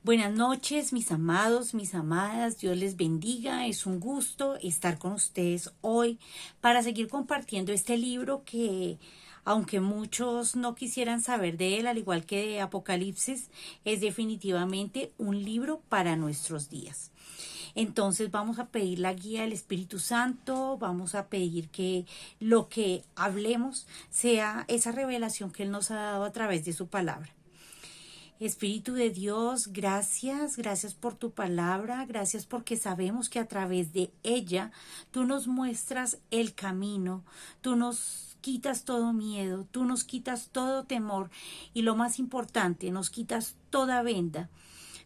Buenas noches, mis amados, mis amadas. Dios les bendiga. Es un gusto estar con ustedes hoy para seguir compartiendo este libro que, aunque muchos no quisieran saber de él, al igual que de Apocalipsis, es definitivamente un libro para nuestros días. Entonces vamos a pedir la guía del Espíritu Santo, vamos a pedir que lo que hablemos sea esa revelación que Él nos ha dado a través de su palabra. Espíritu de Dios, gracias por tu palabra, gracias porque sabemos que a través de ella tú nos muestras el camino, tú nos quitas todo miedo, tú nos quitas todo temor y lo más importante, nos quitas toda venda,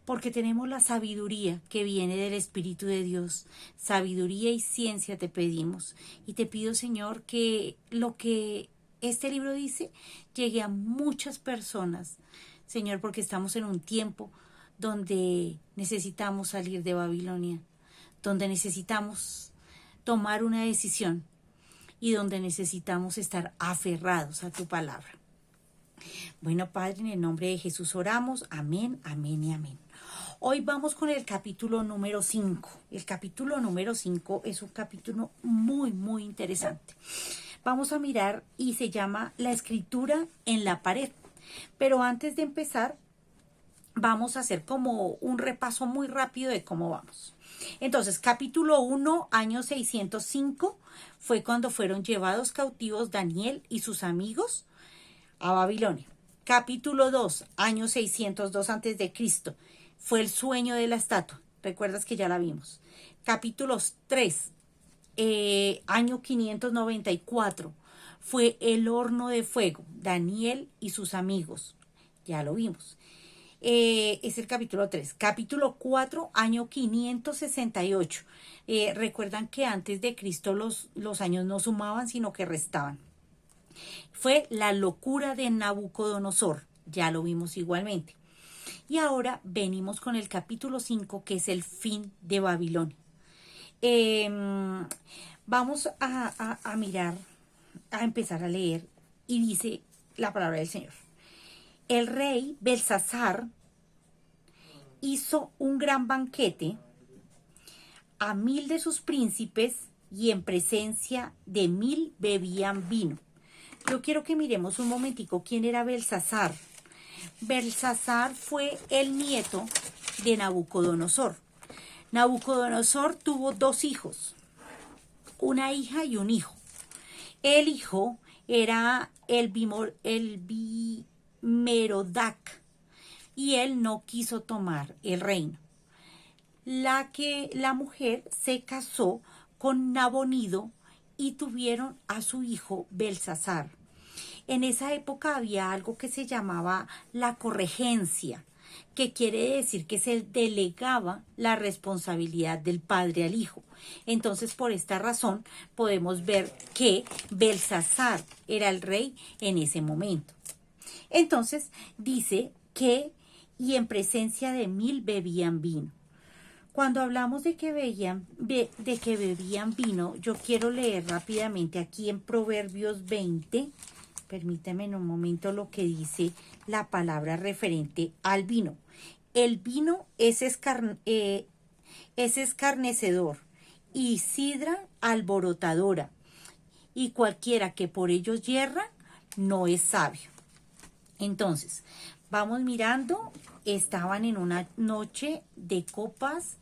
porque tenemos la sabiduría que viene del Espíritu de Dios. Sabiduría y ciencia te pedimos y te pido, Señor, que lo que este libro dice llegue a muchas personas, Señor, porque estamos en un tiempo donde necesitamos salir de Babilonia, donde necesitamos tomar una decisión y donde necesitamos estar aferrados a tu palabra. Bueno, Padre, en el nombre de Jesús oramos. Amén, amén y amén. Hoy vamos con el capítulo número 5. El capítulo número 5 es un capítulo muy interesante. Vamos a mirar y se llama La escritura en la pared. Pero antes de empezar, vamos a hacer como un repaso muy rápido de cómo vamos. Entonces, capítulo 1, año 605, fue cuando fueron llevados cautivos Daniel y sus amigos a Babilonia. Capítulo 2, año 602 antes de Cristo, fue el sueño de la estatua. Recuerdas que ya la vimos. Capítulos 3, año 594, fue el horno de fuego, Daniel y sus amigos. Ya lo vimos. Es el capítulo 3. Capítulo 4, año 568. Recuerdan que antes de Cristo los años no sumaban, sino que restaban. Fue la locura de Nabucodonosor. Ya lo vimos igualmente. Y ahora venimos con el capítulo 5, que es el fin de Babilonia. Vamos a mirar, a empezar a leer, y dice la palabra del Señor. El rey Belsasar hizo un gran banquete a 1000 de sus príncipes y en presencia de 1000 bebían vino. Yo quiero que miremos un momentico quién era Belsasar. Belsasar fue el nieto de Nabucodonosor. Nabucodonosor tuvo 2 hijos, una hija y un hijo. El hijo era el Merodac y él no quiso tomar el reino. La mujer se casó con Nabonido y tuvieron a su hijo Belsasar. En esa época había algo que se llamaba la corregencia, que quiere decir que se delegaba la responsabilidad del padre al hijo. Entonces, por esta razón, podemos ver que Belsasar era el rey en ese momento. Entonces, dice que, y en presencia de 1000 bebían vino. Cuando hablamos de que bebían vino, yo quiero leer rápidamente aquí en Proverbios 20. Permítame en un momento lo que dice la palabra referente al vino. El vino es escarnecedor y sidra alborotadora, y cualquiera que por ellos yerra no es sabio. Entonces, vamos mirando, estaban en una noche de copas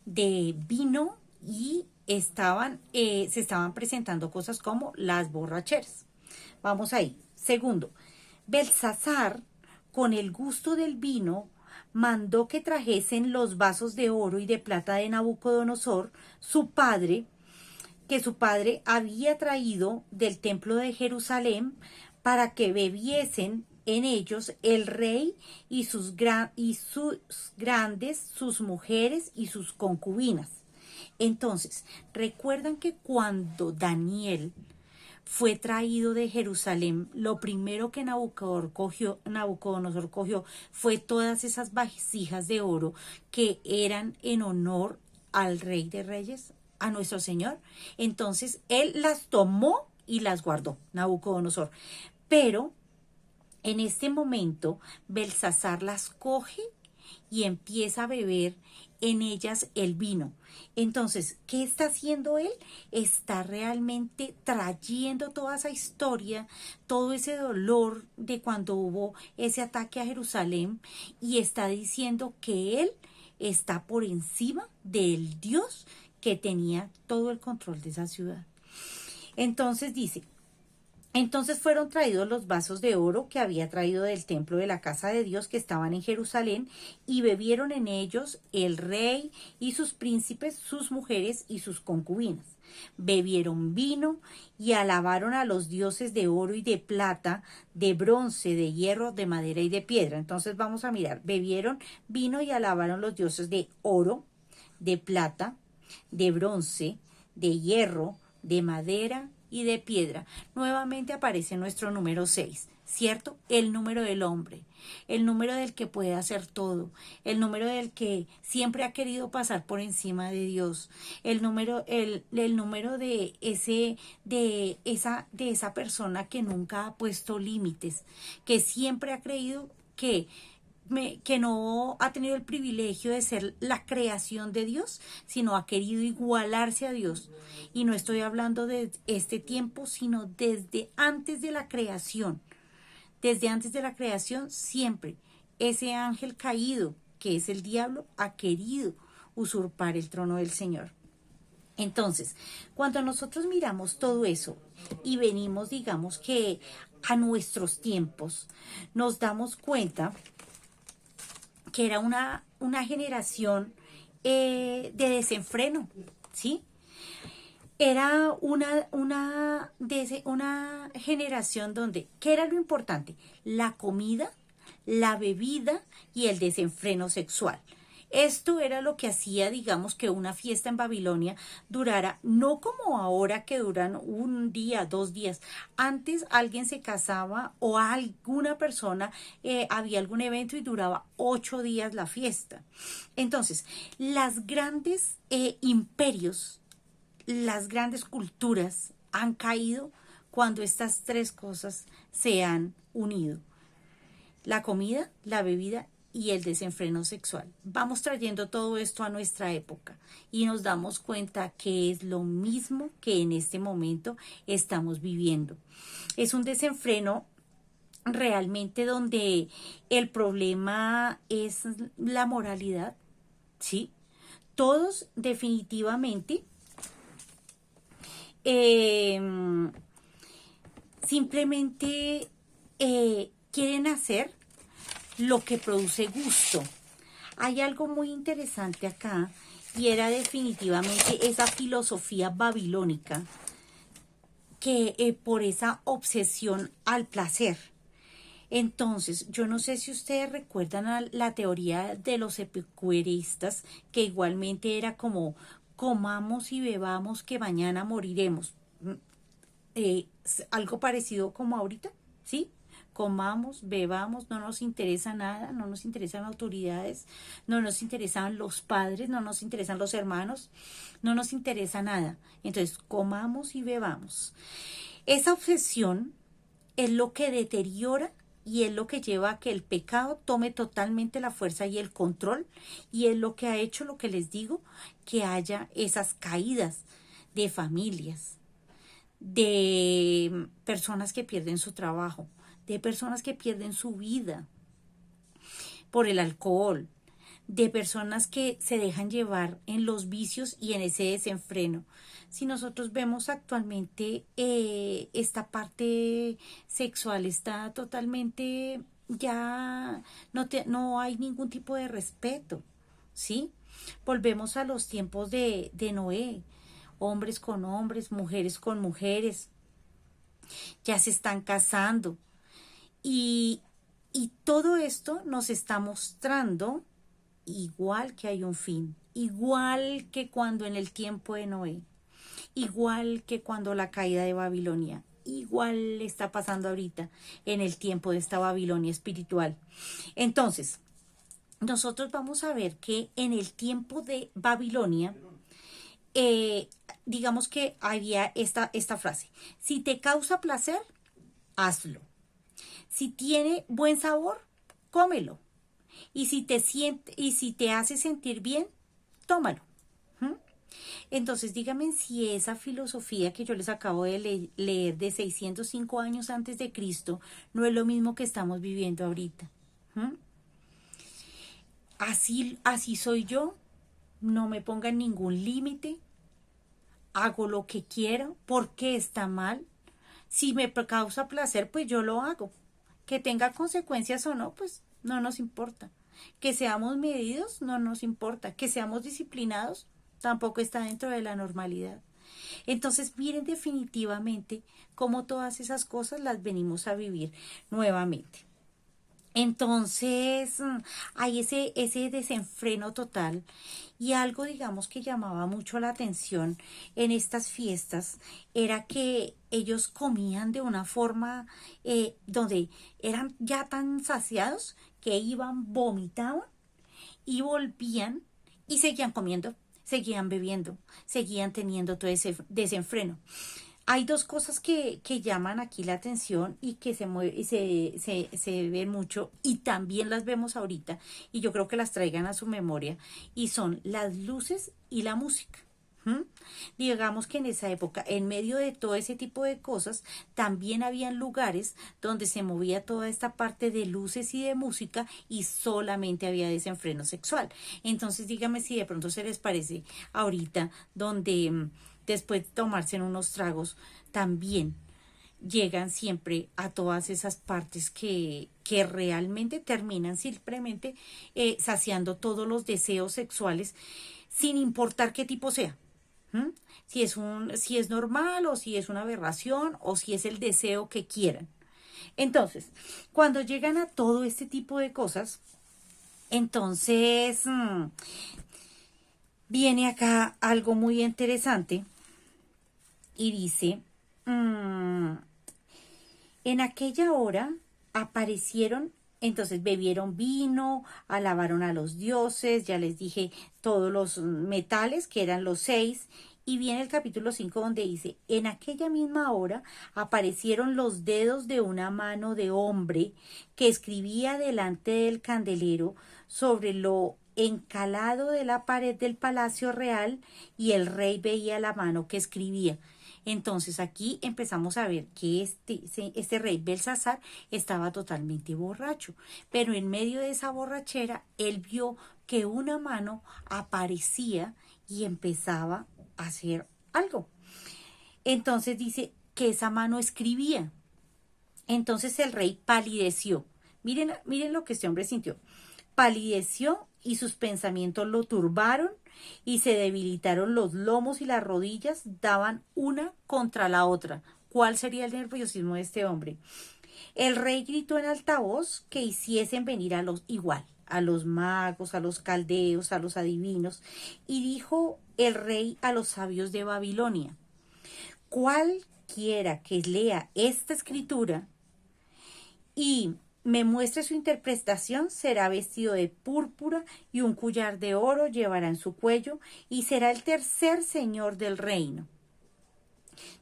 de vino y se estaban presentando cosas como las borracheras. Vamos ahí. Segundo, Belsasar, con el gusto del vino, mandó que trajesen los vasos de oro y de plata de Nabucodonosor, que su padre había traído del templo de Jerusalén, para que bebiesen en ellos el rey y sus grandes, sus mujeres y sus concubinas. Entonces, recuerdan que cuando Daniel fue traído de Jerusalén, lo primero que Nabucodonosor cogió fue todas esas vasijas de oro que eran en honor al Rey de Reyes, a nuestro Señor. Entonces, él las tomó y las guardó, Nabucodonosor. Pero en este momento, Belsasar las coge y empieza a beber en ellas el vino. Entonces, ¿qué está haciendo él? Está realmente trayendo toda esa historia, todo ese dolor de cuando hubo ese ataque a Jerusalén, y está diciendo que él está por encima del Dios que tenía todo el control de esa ciudad. Entonces dice: entonces fueron traídos los vasos de oro que había traído del templo de la casa de Dios que estaban en Jerusalén, y bebieron en ellos el rey y sus príncipes, sus mujeres y sus concubinas. Bebieron vino y alabaron a los dioses de oro y de plata, de bronce, de hierro, de madera y de piedra. Entonces vamos a mirar: bebieron vino y alabaron los dioses de oro, de plata, de bronce, de hierro, de madera y de piedra. Nuevamente aparece nuestro número 6, ¿cierto? El número del hombre, el número del que puede hacer todo, el número del que siempre ha querido pasar por encima de Dios, el número de esa persona que nunca ha puesto límites, que siempre ha creído que no ha tenido el privilegio de ser la creación de Dios, sino ha querido igualarse a Dios. Y no estoy hablando de este tiempo, sino desde antes de la creación. Desde antes de la creación, siempre ese ángel caído, que es el diablo, ha querido usurpar el trono del Señor. Entonces, cuando nosotros miramos todo eso y venimos, digamos que a nuestros tiempos, nos damos cuenta que era una generación de desenfreno, ¿sí? Era una generación donde, ¿qué era lo importante? La comida, la bebida y el desenfreno sexual. Esto era lo que hacía, digamos, que una fiesta en Babilonia durara, no como ahora que duran un día, 2 días. Antes alguien se casaba o alguna persona había algún evento y duraba 8 días la fiesta. Entonces, las grandes imperios, las grandes culturas han caído cuando estas tres cosas se han unido: la comida, la bebida y el desenfreno sexual. Vamos trayendo todo esto a nuestra época y nos damos cuenta que es lo mismo que en este momento estamos viviendo. Es un desenfreno realmente donde el problema es la moralidad, ¿sí? Todos definitivamente simplemente quieren hacer lo que produce gusto. Hay algo muy interesante acá, y era definitivamente esa filosofía babilónica que por esa obsesión al placer. Entonces, yo no sé si ustedes recuerdan a la teoría de los epicureístas, que igualmente era como: comamos y bebamos que mañana moriremos. Algo parecido como ahorita, ¿sí? Comamos, bebamos, no nos interesa nada, no nos interesan autoridades, no nos interesan los padres, no nos interesan los hermanos, no nos interesa nada. Entonces, comamos y bebamos. Esa obsesión es lo que deteriora y es lo que lleva a que el pecado tome totalmente la fuerza y el control, y es lo que ha hecho, lo que les digo, que haya esas caídas de familias, de personas que pierden su trabajo, de personas que pierden su vida por el alcohol, de personas que se dejan llevar en los vicios y en ese desenfreno. Si nosotros vemos actualmente, esta parte sexual está totalmente, ya no hay ningún tipo de respeto, ¿sí? Volvemos a los tiempos de Noé: hombres con hombres, mujeres con mujeres, ya se están casando. Y todo esto nos está mostrando igual que hay un fin, igual que cuando en el tiempo de Noé, igual que cuando la caída de Babilonia, igual está pasando ahorita en el tiempo de esta Babilonia espiritual. Entonces, nosotros vamos a ver que en el tiempo de Babilonia, digamos que había esta frase: si te causa placer, hazlo. Si tiene buen sabor, cómelo. y si te hace sentir bien, tómalo. ¿Mm? Entonces, dígame si esa filosofía que yo les acabo de leer de 605 años antes de Cristo no es lo mismo que estamos viviendo ahorita. ¿Mm? Así soy yo, no me pongan ningún límite, hago lo que quiero, porque está mal. Si me causa placer, pues yo lo hago. Que tenga consecuencias o no, pues no nos importa. Que seamos medidos, no nos importa. Que seamos disciplinados, tampoco está dentro de la normalidad. Entonces, miren definitivamente cómo todas esas cosas las venimos a vivir nuevamente. Entonces, hay ese desenfreno total y algo, digamos, que llamaba mucho la atención en estas fiestas era que ellos comían de una forma donde eran ya tan saciados que iban, vomitaban y volvían y seguían comiendo, seguían bebiendo, seguían teniendo todo ese desenfreno. Hay dos cosas que llaman aquí la atención y que se ven mucho y también las vemos ahorita y yo creo que las traigan a su memoria y son las luces y la música. ¿Mm? Digamos que en esa época, en medio de todo ese tipo de cosas, también habían lugares donde se movía toda esta parte de luces y de música y solamente había desenfreno sexual. Entonces dígame si de pronto se les parece ahorita donde después de tomarse unos tragos también llegan siempre a todas esas partes que realmente terminan simplemente saciando todos los deseos sexuales sin importar qué tipo sea. ¿Mm? Si es normal o si es una aberración o si es el deseo que quieran. Entonces, cuando llegan a todo este tipo de cosas, entonces viene acá algo muy interesante y dice, en aquella hora aparecieron, entonces bebieron vino, alabaron a los dioses, ya les dije todos los metales, que eran los 6, y viene el capítulo 5 donde dice, en aquella misma hora aparecieron los dedos de una mano de hombre que escribía delante del candelero sobre lo encalado de la pared del palacio real, y el rey veía la mano que escribía. Entonces aquí empezamos a ver que este rey Belsasar estaba totalmente borracho, pero en medio de esa borrachera él vio que una mano aparecía y empezaba a hacer algo. Entonces dice que esa mano escribía. Entonces el rey palideció. Miren lo que este hombre sintió. Palideció y sus pensamientos lo turbaron y se debilitaron los lomos y las rodillas, daban una contra la otra. ¿Cuál sería el nerviosismo de este hombre? El rey gritó en alta voz que hiciesen venir a los magos, a los caldeos, a los adivinos, y dijo el rey a los sabios de Babilonia, cualquiera que lea esta escritura y me muestre su interpretación, será vestido de púrpura y un collar de oro llevará en su cuello y será el tercer señor del reino.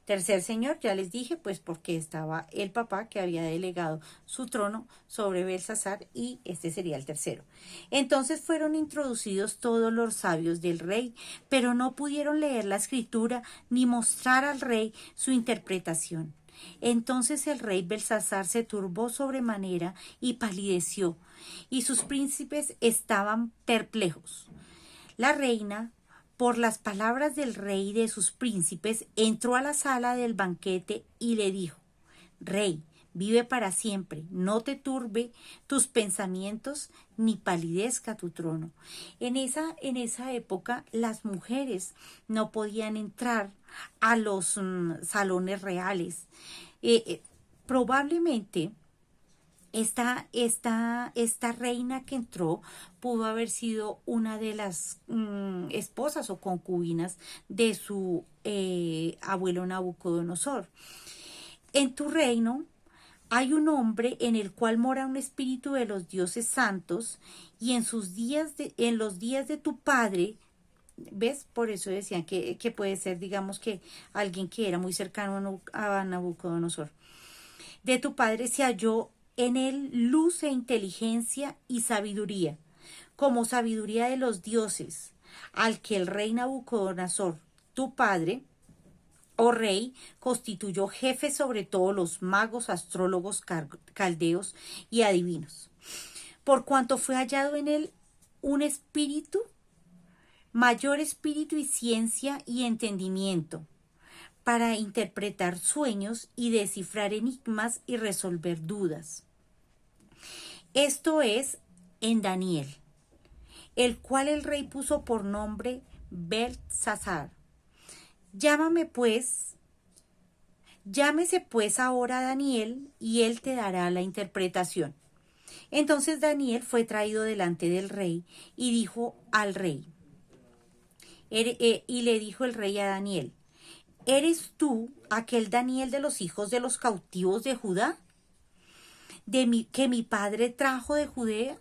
Tercer señor, ya les dije, pues porque estaba el papá que había delegado su trono sobre Belsasar y este sería el tercero. Entonces fueron introducidos todos los sabios del rey, pero no pudieron leer la escritura ni mostrar al rey su interpretación. Entonces el rey Belsasar se turbó sobremanera y palideció, y sus príncipes estaban perplejos. La reina, por las palabras del rey y de sus príncipes, entró a la sala del banquete y le dijo, Rey, vive para siempre, no te turbe tus pensamientos ni palidezca tu trono. En esa época las mujeres no podían entrar a los salones reales. Probablemente esta reina que entró pudo haber sido una de las esposas o concubinas de su abuelo Nabucodonosor. En tu reino hay un hombre en el cual mora un espíritu de los dioses santos, y en los días de tu padre, ¿ves? Por eso decían que puede ser, digamos, que alguien que era muy cercano a Nabucodonosor. De tu padre se halló en él luz e inteligencia y sabiduría, como sabiduría de los dioses, al que el rey Nabucodonosor, tu padre, oh rey, constituyó jefe sobre todos los magos, astrólogos, caldeos y adivinos. Por cuanto fue hallado en él un espíritu, mayor espíritu y ciencia y entendimiento, para interpretar sueños y descifrar enigmas y resolver dudas. Esto es en Daniel, el cual el rey puso por nombre Beltsasar. Llámese pues ahora a Daniel, y él te dará la interpretación. Entonces Daniel fue traído delante del rey, y dijo al rey, y le dijo el rey a Daniel, ¿eres tú aquel Daniel de los hijos de los cautivos de Judá? Que mi padre trajo de Judea.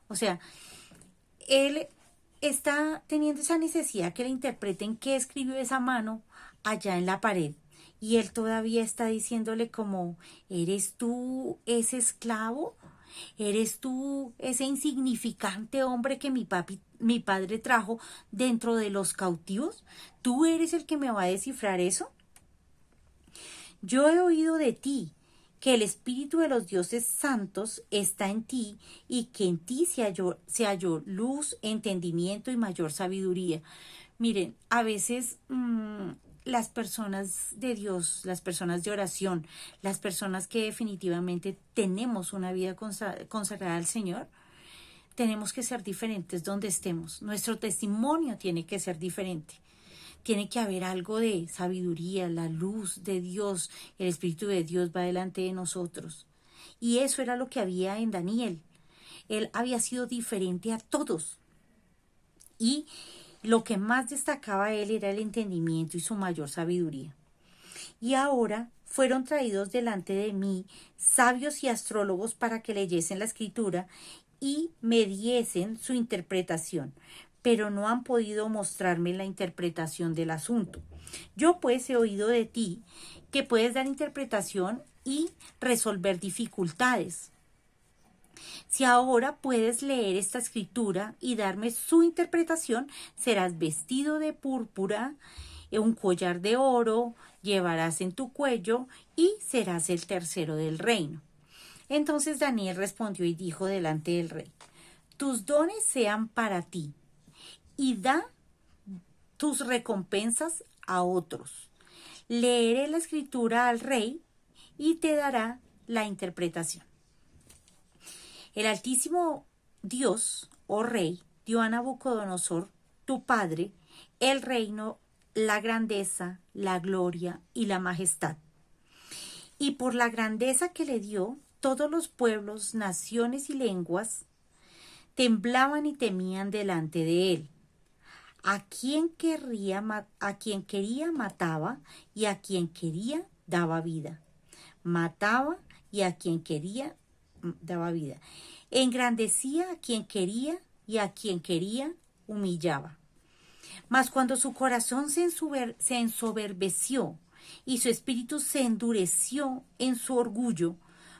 O sea, él está teniendo esa necesidad que le interpreten qué escribió esa mano allá en la pared. Y él todavía está diciéndole como, ¿eres tú ese esclavo? ¿Eres tú ese insignificante hombre que mi padre trajo dentro de los cautivos? ¿Tú eres el que me va a descifrar eso? Yo he oído de ti que el espíritu de los dioses santos está en ti, y que en ti se halló luz, entendimiento y mayor sabiduría. Miren, a veces las personas de Dios, las personas de oración, las personas que definitivamente tenemos una vida consagrada al Señor, tenemos que ser diferentes donde estemos. Nuestro testimonio tiene que ser diferente. Tiene que haber algo de sabiduría, la luz de Dios, el Espíritu de Dios va delante de nosotros. Y eso era lo que había en Daniel. Él había sido diferente a todos. Y lo que más destacaba a él era el entendimiento y su mayor sabiduría. Y ahora fueron traídos delante de mí sabios y astrólogos para que leyesen la escritura y me diesen su interpretación, pero no han podido mostrarme la interpretación del asunto. Yo pues he oído de ti que puedes dar interpretación y resolver dificultades. Si ahora puedes leer esta escritura y darme su interpretación, serás vestido de púrpura, un collar de oro llevarás en tu cuello y serás el tercero del reino. Entonces Daniel respondió y dijo delante del rey, tus dones sean para ti, y da tus recompensas a otros. Leeré la escritura al rey y te dará la interpretación. El Altísimo Dios, oh rey, dio a Nabucodonosor, tu padre, el reino, la grandeza, la gloria y la majestad. Y por la grandeza que le dio, todos los pueblos, naciones y lenguas temblaban y temían delante de él. A quien quería mataba, y a quien quería daba vida. Mataba y a quien quería daba vida. Engrandecía a quien quería, y a quien quería humillaba. Mas cuando su corazón se ensoberbeció y su espíritu se endureció en su orgullo,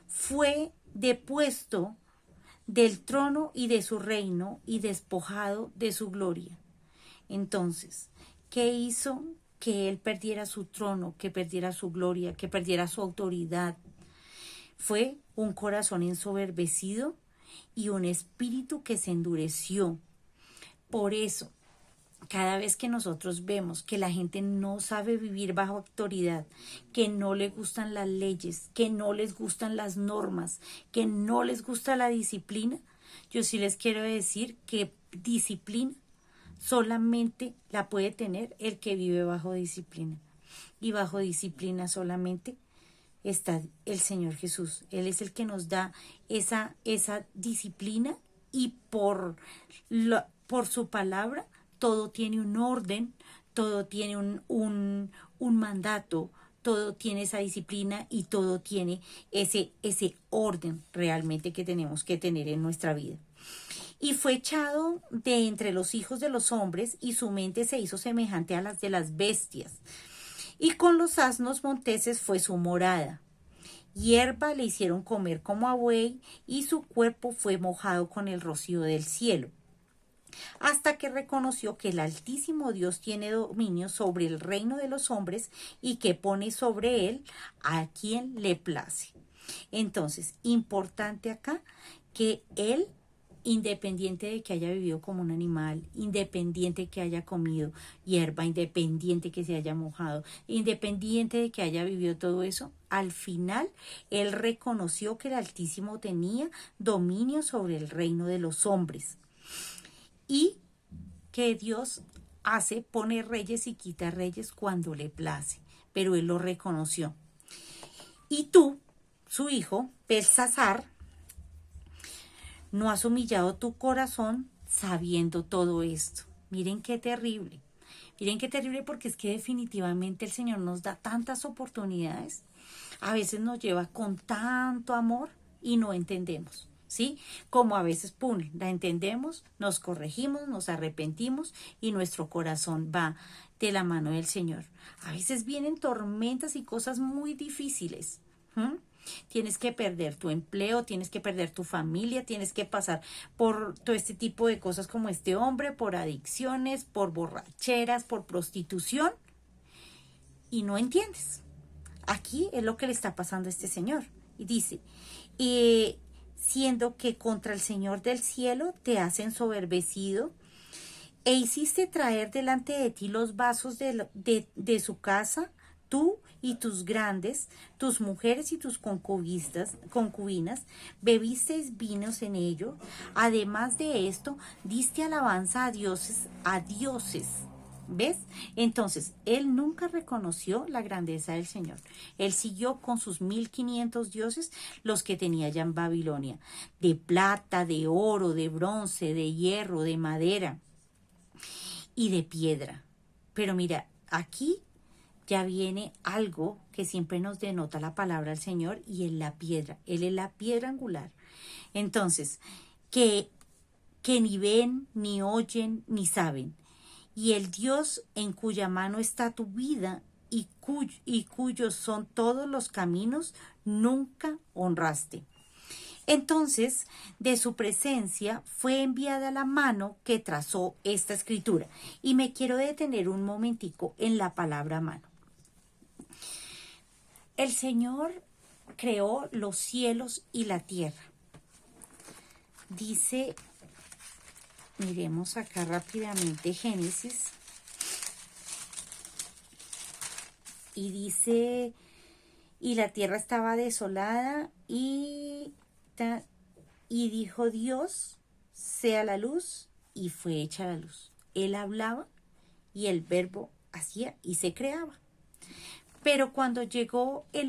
fue depuesto del trono y de su reino y despojado de su gloria. Entonces, ¿qué hizo que él perdiera su trono, que perdiera su gloria, que perdiera su autoridad? Fue un corazón ensoberbecido y un espíritu que se endureció. Por eso, cada vez que nosotros vemos que la gente no sabe vivir bajo autoridad, que no le gustan las leyes, que no les gustan las normas, que no les gusta la disciplina, yo sí les quiero decir que disciplina solamente la puede tener el que vive bajo disciplina. Y bajo disciplina solamente está el Señor Jesús. Él es el que nos da esa disciplina, y por su palabra todo tiene un orden, todo tiene un mandato, todo tiene esa disciplina y todo tiene ese orden realmente que tenemos que tener en nuestra vida. Y fue echado de entre los hijos de los hombres, y su mente se hizo semejante a las de las bestias. Y con los asnos monteses fue su morada. Hierba le hicieron comer como a buey, y su cuerpo fue mojado con el rocío del cielo, hasta que reconoció que el Altísimo Dios tiene dominio sobre el reino de los hombres y que pone sobre él a quien le place. Entonces, importante acá que él, independiente de que haya vivido como un animal, independiente que haya comido hierba, independiente que se haya mojado, independiente de que haya vivido todo eso, al final él reconoció que el Altísimo tenía dominio sobre el reino de los hombres y que Dios pone reyes y quita reyes cuando le place, pero él lo reconoció. Y tú, su hijo, Belsasar, no has humillado tu corazón sabiendo todo esto. Miren qué terrible. Miren qué terrible, porque es que definitivamente el Señor nos da tantas oportunidades. A veces nos lleva con tanto amor y no entendemos, ¿sí? Como a veces, pum, la entendemos, nos corregimos, nos arrepentimos y nuestro corazón va de la mano del Señor. A veces vienen tormentas y cosas muy difíciles. Tienes que perder tu empleo, tienes que perder tu familia, tienes que pasar por todo este tipo de cosas como este hombre, por adicciones, por borracheras, por prostitución, y no entiendes. Aquí es lo que le está pasando a este señor. Y dice, siendo que contra el Señor del cielo te has ensoberbecido, e hiciste traer delante de ti los vasos de su casa, tú y tus grandes, tus mujeres y tus concubinas, bebisteis vinos en ello. Además de esto, diste alabanza a dioses, ¿Ves? Entonces, él nunca reconoció la grandeza del Señor. Él siguió con sus 1500 dioses, los que tenía allá en Babilonia, de plata, de oro, de bronce, de hierro, de madera y de piedra. Pero mira, aquí ya viene algo que siempre nos denota la palabra del Señor, y es la piedra. Él es la piedra angular. Entonces, que ni ven, ni oyen, ni saben. Y el Dios en cuya mano está tu vida y cuyos son todos los caminos, nunca honraste. Entonces, de su presencia fue enviada la mano que trazó esta escritura. Y me quiero detener un momentico en la palabra mano. El Señor creó los cielos y la tierra. Dice, miremos acá rápidamente Génesis. Y dice, y la tierra estaba desolada y dijo Dios, sea la luz, y fue hecha la luz. Él hablaba y el verbo hacía y se creaba. Pero cuando llegó el